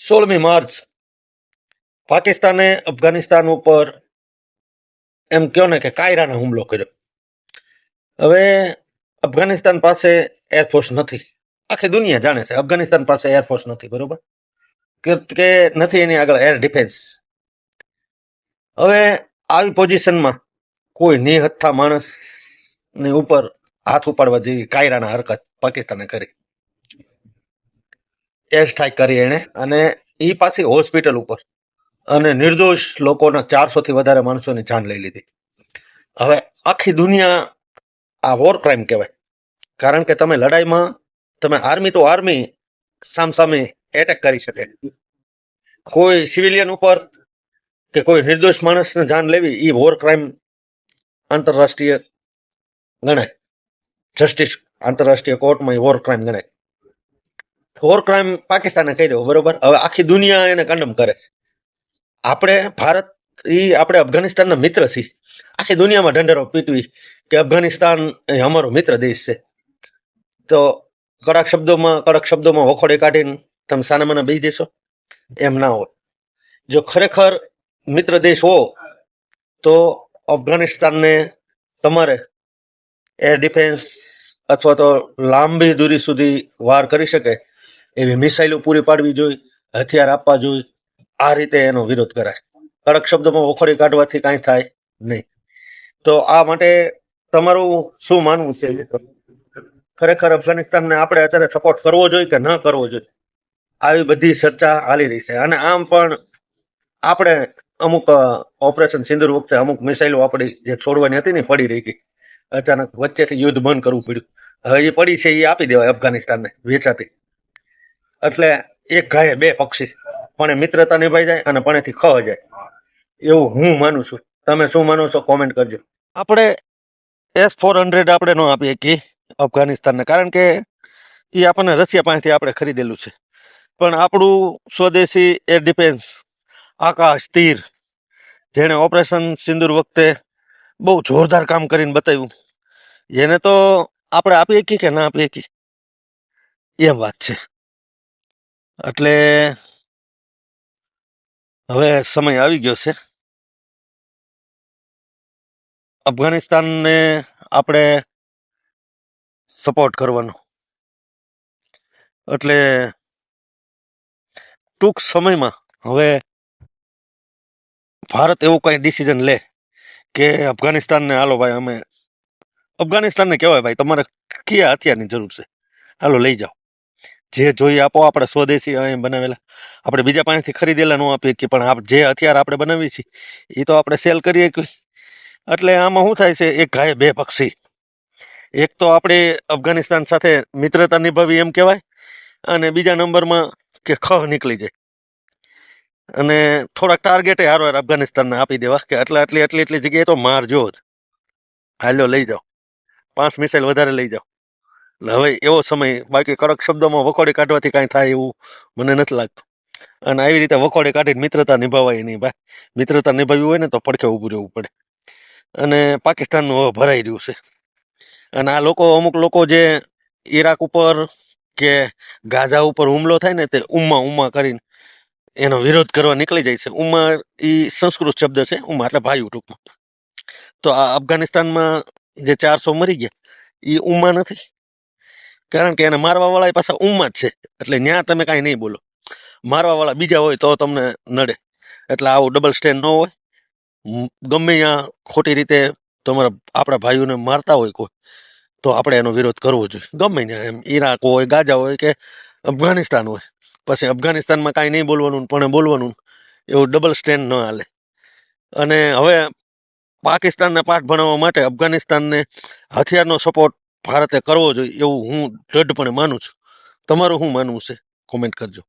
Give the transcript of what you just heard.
16મી March પાકિસ્તાને અફઘાનિસ્તાન ઉપર એમ કહો ને કે કાયરાનો હુમલો કર્યો. હવે અફઘાનિસ્તાન પાસે એરફોર્સ નથી. આખી દુનિયા જાણે છે અફઘાનિસ્તાન પાસે એરફોર્સ નથી, બરોબર, કે નથી એની આગળ એર ડિફેન્સ. હવે આવી પોઝિશનમાં કોઈ નિહત્થા માણસની ઉપર હાથ ઉપાડવા જેવી કાયરાના હરકત પાકિસ્તાને કરી, એર સ્ટ્રાઇક કરી એને, અને એ પાછી હોસ્પિટલ ઉપર, અને નિર્દોષ લોકોના 400 થી વધારે માણસોની જાન લઈ લીધી. હવે આખી દુનિયા આ વોર ક્રાઇમ કહેવાય, કારણ કે તમે લડાઈમાં તમે આર્મી ટુ આર્મી સામસામે એટેક કરી શકે. કોઈ સિવિલિયન ઉપર કે કોઈ નિર્દોષ માણસને જાન લેવી એ વોર ક્રાઇમ આંતરરાષ્ટ્રીય ગણાય. જસ્ટિસ આંતરરાષ્ટ્રીય કોર્ટમાં એ વોર ક્રાઇમ ગણાય. વોર ક્રાઇમ પાકિસ્તાને કર્યો, બરોબર. હવે આખી દુનિયા એને કંડમ કરે છે. આપણે ભારત આપણે અફઘાનિસ્તાનના મિત્ર છીએ. આખી દુનિયામાં ઢંઢેરો પીટવી કે અફઘાનિસ્તાન એ અમારો મિત્ર દેશ છે, તો કડક શબ્દોમાં વખોડે કાઢીને તમે સાના મને બેસી દેશો? એમ ના હોય. જો ખરેખર મિત્ર દેશ હો તો અફઘાનિસ્તાનને તમારે એર ડિફેન્સ અથવા તો લાંબી દૂરી સુધી વાર કરી શકે એવી મિસાઇલો પૂરી પાડવી જોઈએ, હથિયાર આપવા જોઈએ. આ રીતે એનો વિરોધ કરાય. કડક શબ્દોમાં વખોડી કાઢવાથી કાંઈ થાય નહીં. તો આ માટે તમારું શું માનવું છે? ખરેખર અફઘાનિસ્તાનને આપણે અત્યારે સપોર્ટ કરવો જોઈએ કે ન કરવો જોઈએ? આવી બધી ચર્ચા હાલી રહી છે. અને આમ પણ આપણે અમુક ઓપરેશન સિંદૂર વખતે અમુક મિસાઇલો આપણી જે છોડવાની હતી ને પડી રહી ગઈ. અચાનક વચ્ચેથી યુદ્ધ બંધ કરવું પડ્યું. હવે એ પડી છે એ આપી દેવાય અફઘાનિસ્તાનને વેચાતી. એટલે એક ગાયે બે પક્ષી, પણ મિત્રતા નિભાઈ જાય અને પણેથી ખવા જાય, એવું હું માનું છું. તમે શું માનો છો? કોમેન્ટ કરજો. આપણે S-400 આપણે ન આપીએ કે અફઘાનિસ્તાનને, કારણ કે એ આપણને રશિયા પાસેથી આપણે ખરીદેલું છે. પણ આપણું સ્વદેશી એર ડિફેન્સ આકાશ તીર, જેણે ઓપરેશન સિંદૂર વખતે બહુ જોરદાર કામ કરીને બતાવ્યું, એને તો આપણે આપીએ કે ના આપીએ કે એમ વાત છે. એટલે હવે સમય આવી ગયો છે. અફઘાનિસ્તાનને આપણે સપોર્ટ કરવાનો. એટલે ટૂંક સમયમાં હવે ભારત એવું કંઈ ડિસિઝન લે કે અફઘાનિસ્તાનને હાલો ભાઈ, અમે અફઘાનિસ્તાનને કહેવાય ભાઈ તમારે કયા હથિયારની જરૂર છે, હાલો લઈ જાઓ, જે જોઈએ આપો. આપણે સ્વદેશી અહીં બનાવેલા, આપણે બીજા પાસેથી ખરીદેલા ન આપીએ કે, પણ જે હથિયાર આપણે બનાવીએ છીએ એ તો આપણે સેલ કરીએ કે. એટલે આમાં શું થાય છે, એક ગાયે બે પક્ષી. એક તો આપણે અફઘાનિસ્તાન સાથે મિત્રતા નિભાવી એમ કહેવાય, અને બીજા નંબરમાં કે ખહ નીકળી જાય. અને થોડાક ટાર્ગેટે હારવાર અફઘાનિસ્તાનને આપી દેવા કે એટલી જગ્યાએ તો મારજો જ, હાલ્યો લઈ જાઓ, 5 મિસાઇલ વધારે લઈ જાઓ. હવે એવો સમય, બાકી કડક શબ્દોમાં વખોડી કાઢવાથી કાંઈ થાય એવું મને નથી લાગતું. અને આવી રીતે વખોડી કાઢીને મિત્રતા નિભાવાય નહીં ભાઈ. મિત્રતા નિભાવવી હોય ને તો પડખે ઊભું રહેવું પડે. અને પાકિસ્તાનનું હવે ભરાઈ રહ્યું છે. અને આ લોકો, અમુક લોકો જે ઈરાક ઉપર કે ગાઝા ઉપર હુમલો થાય ને, તે ઉમ્મા કરીને એનો વિરોધ કરવા નીકળી જાય છે. ઉમ્મા એ સંસ્કૃત શબ્દ છે, ઉમ્મા એટલે ભાઈ ટૂંકમાં. તો આ અફઘાનિસ્તાનમાં જે 400 મરી ગયા એ ઉમ્મા નથી, કારણ કે એને મારવા વાળા પાછા ઉમ્મા જ છે. એટલે ત્યાં તમે કાંઈ નહીં બોલો, મારવા વાળા બીજા હોય તો તમને નડે. એટલે આવું ડબલ સ્ટેન્ડ ન હોય. ગમે ત્યાં ખોટી રીતે તમારા આપણા ભાઈઓને મારતા હોય કોઈ, તો આપણે એનો વિરોધ કરવો જોઈએ. ગમે ત્યાં, એમ ઈરાક હોય, ગાઝા હોય કે અફઘાનિસ્તાન હોય. પછી અફઘાનિસ્તાનમાં કાંઈ નહીં બોલવાનું પણ બોલવાનું, એવું ડબલ સ્ટેન્ડ ન હાલે. અને હવે પાકિસ્તાનને પાઠ ભણાવવા માટે અફઘાનિસ્તાનને હથિયારનો સપોર્ટ ભારતે કરવો જોઈએ એવું હું દ્રઢપણે માનું છું. તમારું શું માનવું છે? કોમેન્ટ કરજો.